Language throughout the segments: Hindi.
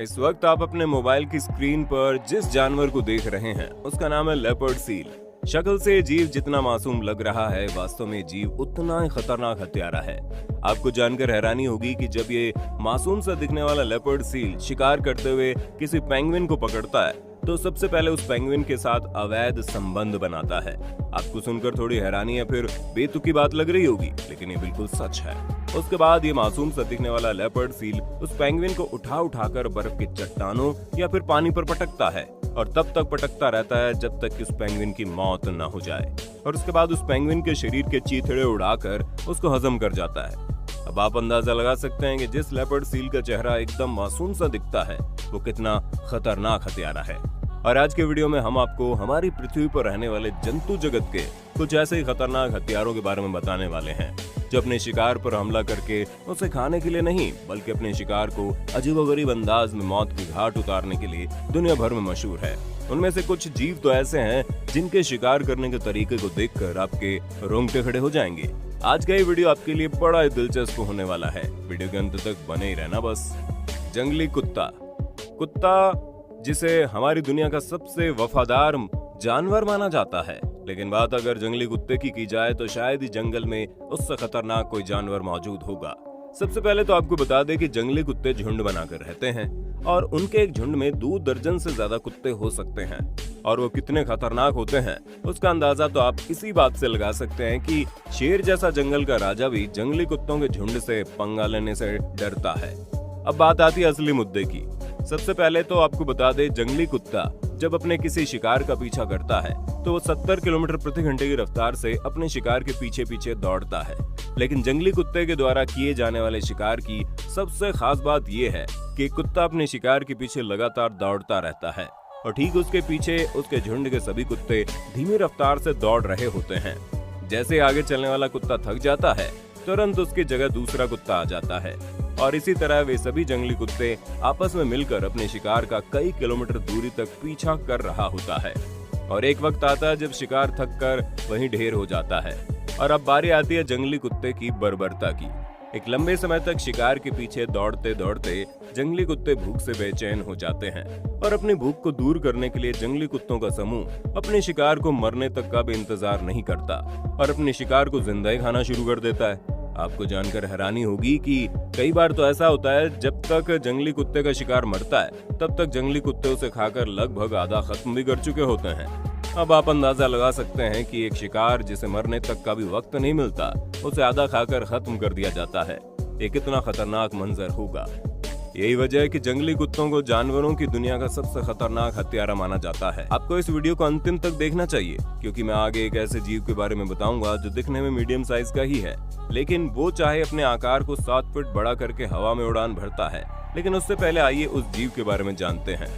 इस वक्त आप अपने मोबाइल की स्क्रीन पर जिस जानवर को देख रहे हैं उसका नाम है लेपर्ड सील। शक्ल से जीव जितना मासूम लग रहा है, वास्तव में जीव उतना ही खतरनाक हत्यारा है। आपको जानकर हैरानी होगी कि जब ये मासूम सा दिखने वाला लेपर्ड सील शिकार करते हुए किसी पेंगुइन को पकड़ता है तो सबसे पहले उस पेंगुइन के साथ अवैध संबंध बनाता है। आपको सुनकर थोड़ी हैरानी या फिर बेतुकी बात लग रही होगी, लेकिन ये बिल्कुल सच है। उसके बाद ये मासूम सा दिखने वाला लेपर्ड सील उस पेंगुइन को उठाकर बर्फ की चट्टानों या फिर पानी पर पटकता है और तब तक पटकता रहता है जब तक कि उस पेंगुइन की मौत न हो जाए, और उसके बाद उस पेंगुइन के शरीर के चीथड़े उड़ाकर उसको हजम कर जाता है। अब आप अंदाजा लगा सकते हैं कि जिस लेपर्ड सील का चेहरा एकदम मासूम सा दिखता है वो कितना खतरनाक हत्यारा है। और आज के वीडियो में हम आपको हमारी पृथ्वी पर रहने वाले जंतु जगत के कुछ ऐसे ही खतरनाक हथियारों के बारे में बताने वाले हैं जो अपने शिकार पर हमला करके उसे खाने के लिए नहीं बल्कि अपने शिकार को अजीबोगरीब अंदाज में मौत की घाट उतारने के लिए दुनिया भर में मशहूर है। उनमें से कुछ जीव तो ऐसे हैं जिनके शिकार करने के तरीके को देखकर आपके रोंगटे खड़े हो जाएंगे। आज का ये वीडियो आपके लिए बड़ा ही दिलचस्प होने वाला है। वीडियो के अंत तक बने ही रहना बस। जंगली कुत्ता। कुत्ता जिसे हमारी दुनिया का सबसे वफादार जानवर माना जाता है, लेकिन बात अगर जंगली कुत्ते की जाए तो शायद ही जंगल में उससे खतरनाक कोई जानवर मौजूद होगा। सबसे पहले तो आपको बता दें कि जंगली कुत्ते झुंड बनाकर रहते हैं और उनके एक झुंड में 2 दर्जन से ज्यादा कुत्ते हो सकते हैं। और वो कितने खतरनाक होते हैं उसका अंदाजा तो आप इसी बात से लगा सकते हैं कि शेर जैसा जंगल का राजा भी जंगली कुत्तों के झुंड से पंगा लेने से डरता है। अब बात आती है असली मुद्दे की। सबसे पहले तो आपको बता दें, जंगली कुत्ता जब अपने किसी शिकार का पीछा करता है तो वो 70 किलोमीटर प्रति घंटे की रफ्तार से अपने शिकार के पीछे पीछे दौड़ता है। लेकिन जंगली कुत्ते के द्वारा किए जाने वाले शिकार की सबसे खास बात ये है कि कुत्ता अपने शिकार के पीछे लगातार दौड़ता रहता है और ठीक उसके पीछे उसके झुंड के सभी कुत्ते धीमी रफ्तार से दौड़ रहे होते हैं। जैसे आगे चलने वाला कुत्ता थक जाता है, तुरंत उसकी जगह दूसरा कुत्ता आ जाता है और इसी तरह वे सभी जंगली कुत्ते आपस में मिलकर अपने शिकार का कई किलोमीटर दूरी तक पीछा कर रहा होता है। और एक वक्त आता है जब शिकार थक कर वहीं ढेर हो जाता है। और अब बारी आती है जंगली कुत्ते की बर्बरता की। एक लंबे समय तक शिकार के पीछे दौड़ते दौड़ते जंगली कुत्ते भूख से बेचैन हो जाते हैं और अपनी भूख को दूर करने के लिए जंगली कुत्तों का समूह अपने शिकार को मरने तक का भी इंतजार नहीं करता और अपने शिकार को जिंदा ही खाना शुरू कर देता है। आपको जानकर हैरानी होगी कि कई बार तो ऐसा होता है जब तक जंगली कुत्ते का शिकार मरता है तब तक जंगली कुत्ते उसे खाकर लगभग आधा खत्म भी कर चुके होते हैं। अब आप अंदाजा लगा सकते हैं कि एक शिकार जिसे मरने तक का भी वक्त नहीं मिलता उसे आधा खाकर खत्म कर दिया जाता है। ये कितना खतरनाक मंजर होगा। यही वजह है कि जंगली कुत्तों को जानवरों की दुनिया का सबसे खतरनाक हत्यारा माना जाता है। आपको इस वीडियो को अंतिम तक देखना चाहिए क्योंकि मैं आगे एक ऐसे जीव के बारे में बताऊंगा जो दिखने में मीडियम साइज का ही है, लेकिन वो चाहे अपने आकार को 7 फीट बड़ा करके हवा में उड़ान भरता है। लेकिन उससे पहले आइए उस जीव के बारे में जानते हैं।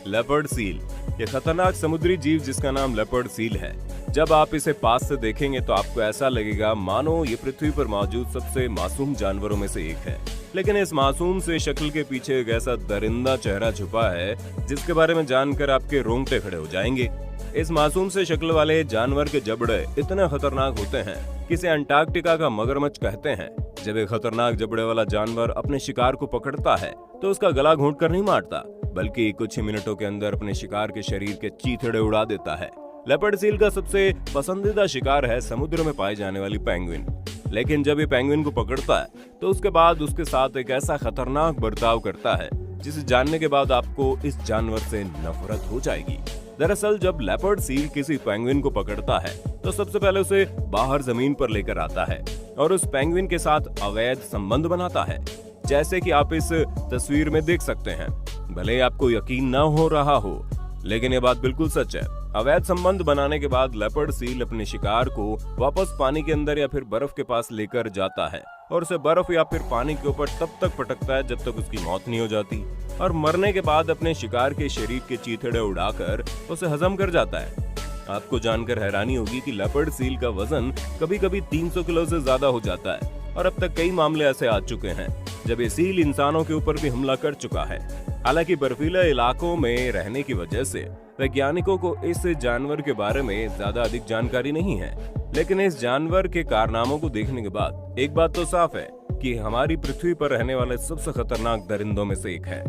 Leopard seal. ये खतरनाक समुद्री जीव जिसका नाम लेपर्ड सील है, जब आप इसे पास से देखेंगे तो आपको ऐसा लगेगा मानो ये पृथ्वी पर मौजूद सबसे मासूम जानवरों में से एक है। लेकिन इस मासूम से शक्ल के पीछे एक ऐसा दरिंदा चेहरा छुपा है जिसके बारे में जानकर आपके रोंगटे खड़े हो जाएंगे। इस मासूम से शक्ल वाले जानवर के जबड़े इतने खतरनाक होते हैं कि इसे अंटार्कटिका का मगरमच्छ कहते हैं। जब एक खतरनाक जबड़े वाला जानवर अपने शिकार को पकड़ता है तो उसका गला घोंट कर नहीं मारता, बल्कि कुछ ही मिनटों के अंदर अपने शिकार के शरीर के चीथड़े उड़ा देता है। लेपर्ड सील का सबसे पसंदीदा शिकार है समुद्र में पाई जाने वाली पेंगुइन। लेकिन जब ये पेंगुइन को पकड़ता है तो उसके बाद उसके साथ एक ऐसा खतरनाक बर्ताव करता है जिसे जानने के बाद आपको इस जानवर से नफरत हो जाएगी। दरअसल जब लेपर्ड सील किसी पेंगुइन को पकड़ता है तो सबसे पहले उसे बाहर जमीन पर लेकर आता है और उस पेंगुइन के साथ अवैध संबंध बनाता है, जैसे कि आप इस तस्वीर में देख सकते हैं। भले आपको यकीन न हो रहा हो, लेकिन ये बात बिल्कुल सच है। अवैध संबंध बनाने के बाद लेपर्ड सील अपने शिकार को वापस पानी के अंदर या फिर बर्फ के पास लेकर जाता है और उसे बर्फ या फिर पानी के ऊपर तब तक पटकता है जब तक उसकी मौत नहीं हो जाती, और मरने के बाद अपने शिकार के शरीर के चीथड़े उड़ाकर उसे हजम कर जाता है। आपको जानकर हैरानी होगी कि लेपर्ड सील का वजन कभी कभी 300 किलो से ज्यादा हो जाता है और अब तक कई मामले ऐसे आ चुके हैं जब ये सील इंसानों के ऊपर भी हमला कर चुका है। हालांकि बर्फीले इलाकों में रहने की वजह से वैज्ञानिकों को इस जानवर के बारे में ज्यादा अधिक जानकारी नहीं है, लेकिन इस जानवर के कारनामों को देखने के बाद एक बात तो साफ है कि हमारी पृथ्वी पर रहने वाले सबसे खतरनाक दरिंदों में से एक है।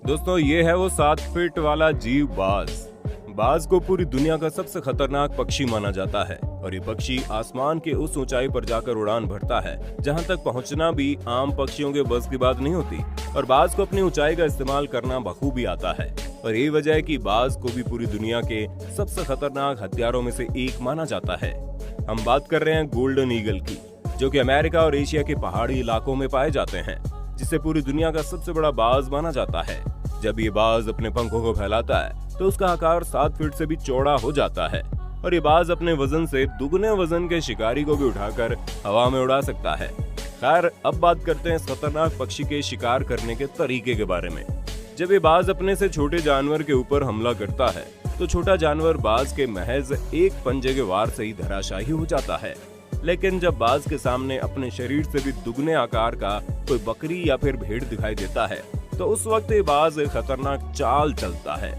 दोस्तों ये है वो 7 फीट वाला जीव बाज। बाज को पूरी दुनिया का सबसे खतरनाक पक्षी माना जाता है और ये पक्षी आसमान के उस ऊंचाई पर जाकर उड़ान भरता है जहां तक पहुंचना भी आम पक्षियों के बस की बात नहीं होती। और बाज को अपनी ऊंचाई का इस्तेमाल करना बखूबी आता है और यही वजह है कि बाज को भी पूरी दुनिया के सबसे खतरनाक हथियारों में से एक माना जाता है। हम बात कर रहे हैं गोल्डन ईगल की, जो कि अमेरिका और एशिया के पहाड़ी इलाकों में पाए जाते हैं, जिसे पूरी दुनिया का सबसे बड़ा बाज माना जाता है। जब ये बाज अपने पंखों को फैलाता है तो उसका आकार 7 फीट से भी चौड़ा हो जाता है और ये बाज अपने वजन से दुगने वजन के शिकारी को भी उठाकर हवा में उड़ा सकता है। खैर, अब बात करते हैं इस खतरनाक पक्षी के शिकार करने के तरीके के बारे में। जब ये बाज अपने से छोटे जानवर के ऊपर हमला करता है तो छोटा जानवर बाज के महज एक पंजे के वार से ही धराशायी हो जाता है। लेकिन जब बाज के सामने अपने शरीर से भी दुगने आकार का कोई बकरी या फिर भेड़ दिखाई देता है तो उस वक्त ये बाज एक खतरनाक चाल चलता है।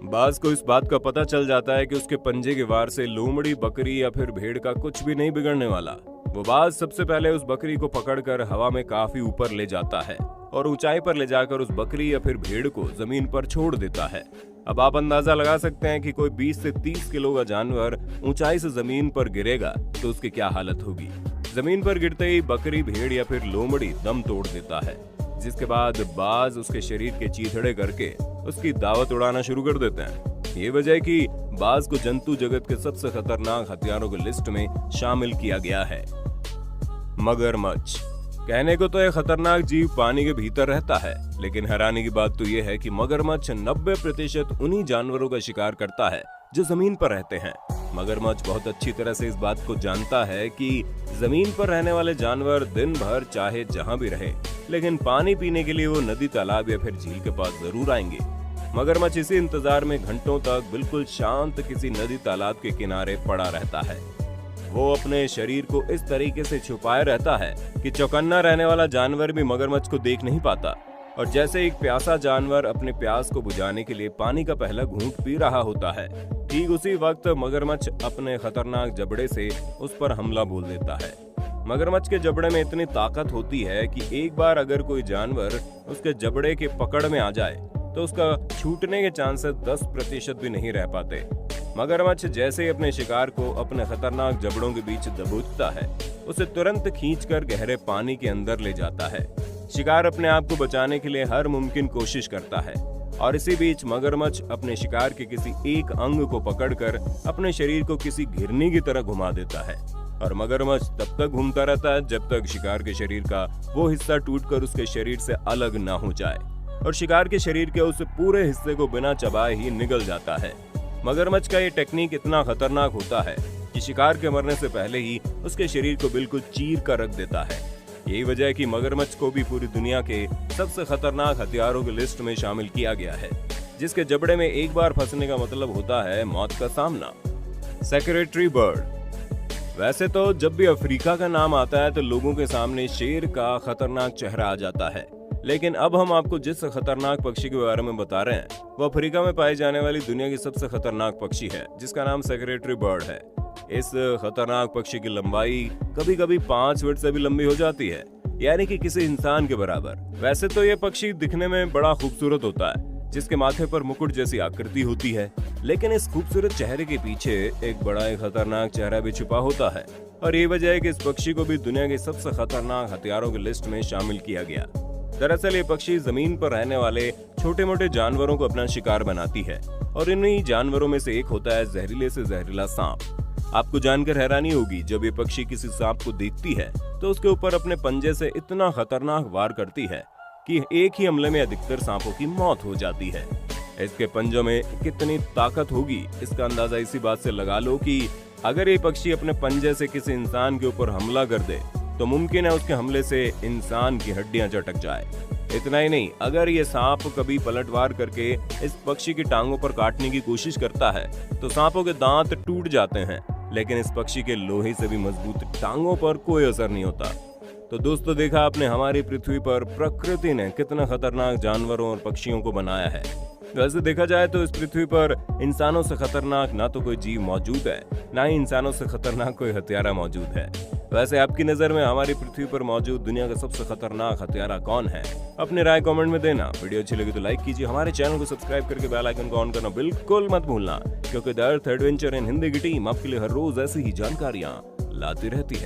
बाज को इस बात का पता चल जाता है कि उसके पंजे के वार से लोमड़ी, बकरी या फिर भेड़ का कुछ भी नहीं बिगड़ने वाला। वो बाज सबसे पहले उस बकरी को पकड़कर हवा में काफी ऊपर ले जाता है और ऊंचाई पर ले जाकर उस बकरी या फिर भेड़ को जमीन पर छोड़ देता है। अब आप अंदाजा लगा सकते हैं कि कोई 20 से 30 किलो का जानवर ऊंचाई से जमीन पर गिरेगा तो उसकी क्या हालत होगी। जमीन पर गिरते ही बकरी, भेड़ या फिर लोमड़ी दम तोड़ देता है, जिसके बाद बाज उसके शरीर के चीथड़े करके उसकी दावत उड़ाना शुरू कर देते हैं। ये वजह है कि बाज को जंतु जगत के सबसे खतरनाक हथियारों की लिस्ट में शामिल किया गया है। मगरमच्छ। कहने को तो यह खतरनाक जीव पानी के भीतर रहता है, लेकिन हैरानी की बात तो यह है कि मगरमच्छ 90% उन्हीं जानवरों का शिकार करता है जो जमीन पर रहते हैं। मगरमच्छ बहुत अच्छी तरह से इस बात को जानता है कि जमीन पर रहने वाले जानवर दिन भर चाहे जहां भी रहे, लेकिन पानी पीने के लिए वो नदी, तालाब या फिर झील के पास जरूर आएंगे। मगरमच्छ इसी इंतजार में घंटों तक बिल्कुल शांत किसी नदी, तालाब के किनारे पड़ा रहता है। वो अपने शरीर को इस तरीके से छुपाए रहता है कि चौकन्ना रहने वाला जानवर भी मगरमच्छ को देख नहीं पाता। और जैसे एक प्यासा जानवर अपने प्यास को बुझाने के लिए पानी का पहला घूंट पी रहा होता है, ठीक उसी वक्त मगरमच्छ अपने खतरनाक जबड़े से उस पर हमला बोल देता है। मगरमच्छ के जबड़े में इतनी ताकत होती है कि एक बार अगर कोई जानवर उसके जबड़े के पकड़ में आ जाए तो उसका छूटने के चांसेस 10% भी नहीं रह पाते। मगरमच्छ जैसे ही अपने शिकार को अपने खतरनाक जबड़ों के बीच दबोचता है, उसे तुरंत खींचकर गहरे पानी के अंदर ले जाता है। शिकार अपने आप को बचाने के लिए हर मुमकिन कोशिश करता है और इसी बीच मगरमच्छ अपने शिकार के किसी एक अंग को पकड़कर अपने शरीर को किसी घिरनी की तरह घुमा देता है और मगरमच्छ तब तक घूमता रहता है जब तक शिकार के शरीर का वो हिस्सा टूटकर उसके शरीर से अलग ना हो जाए और शिकार के शरीर के उस पूरे हिस्से को बिना चबाए ही निगल जाता है। मगरमच्छ का ये टेक्निक इतना खतरनाक होता है कि शिकार के मरने से पहले ही उसके शरीर को बिल्कुल चीर कर रख देता है। यही वजह है कि मगरमच्छ को भी पूरी दुनिया के सबसे खतरनाक हथियारों की लिस्ट में शामिल किया गया है, जिसके जबड़े में एक बार फंसने का मतलब होता है मौत का सामना। Secretary bird. वैसे तो जब भी अफ्रीका का नाम आता है तो लोगों के सामने शेर का खतरनाक चेहरा आ जाता है, लेकिन अब हम आपको जिस खतरनाक पक्षी के बारे में बता रहे हैं वो अफ्रीका में पाई जाने वाली दुनिया की सबसे खतरनाक पक्षी है, जिसका नाम सेक्रेटरी बर्ड है। इस खतरनाक पक्षी की लंबाई कभी कभी 5 फीट से भी लंबी हो जाती है, यानी कि किसी इंसान के बराबर। वैसे तो ये पक्षी दिखने में बड़ा खूबसूरत होता है, जिसके माथे पर मुकुट जैसी आकृति होती है, लेकिन इस खूबसूरत चेहरे के पीछे एक बड़ा ही खतरनाक चेहरा भी छुपा होता है और ये वजह है कि इस पक्षी को भी दुनिया के सबसे खतरनाक हथियारों की लिस्ट में शामिल किया गया। दरअसल ये पक्षी जमीन पर रहने वाले छोटे मोटे जानवरों को अपना शिकार बनाती है और इन्हीं जानवरों में से एक होता है जहरीले से जहरीला सांप। आपको जानकर हैरानी होगी, जब ये पक्षी किसी सांप को देखती है तो उसके ऊपर अपने पंजे से इतना खतरनाक वार करती है कि एक ही हमले में अधिकतर सांपों की मौत हो जाती है। इसके पंजों में कितनी ताकत होगी इसका अंदाजा इसी बात से लगा लो कि अगर ये पक्षी अपने पंजे से किसी इंसान के ऊपर हमला कर दे तो मुमकिन है उसके हमले से इंसान की हड्डियां चटक जाए। इतना ही नहीं, अगर ये सांप कभी पलटवार करके इस पक्षी की टांगों पर काटने की कोशिश करता है तो सांपों के दांत टूट जाते हैं, लेकिन इस पक्षी के लोहे से भी मजबूत टांगों पर कोई असर नहीं होता। तो दोस्तों, देखा आपने हमारी पृथ्वी पर प्रकृति ने कितना खतरनाक जानवरों और पक्षियों को बनाया है। वैसे देखा जाए तो इस पृथ्वी पर इंसानों से खतरनाक ना तो कोई जीव मौजूद है, ना ही इंसानों से खतरनाक कोई हत्यारा मौजूद है। वैसे आपकी नजर में हमारी पृथ्वी पर मौजूद दुनिया का सबसे खतरनाक हत्यारा कौन है? अपनी राय कमेंट में देना। वीडियो अच्छी लगी तो लाइक कीजिए, हमारे चैनल को सब्सक्राइब करके बेल आइकन को ऑन करना बिल्कुल मत भूलना, क्योंकि the earth adventure in Hindi की टीम आपके लिए हर रोज ऐसी ही जानकारियां लाती रहती है।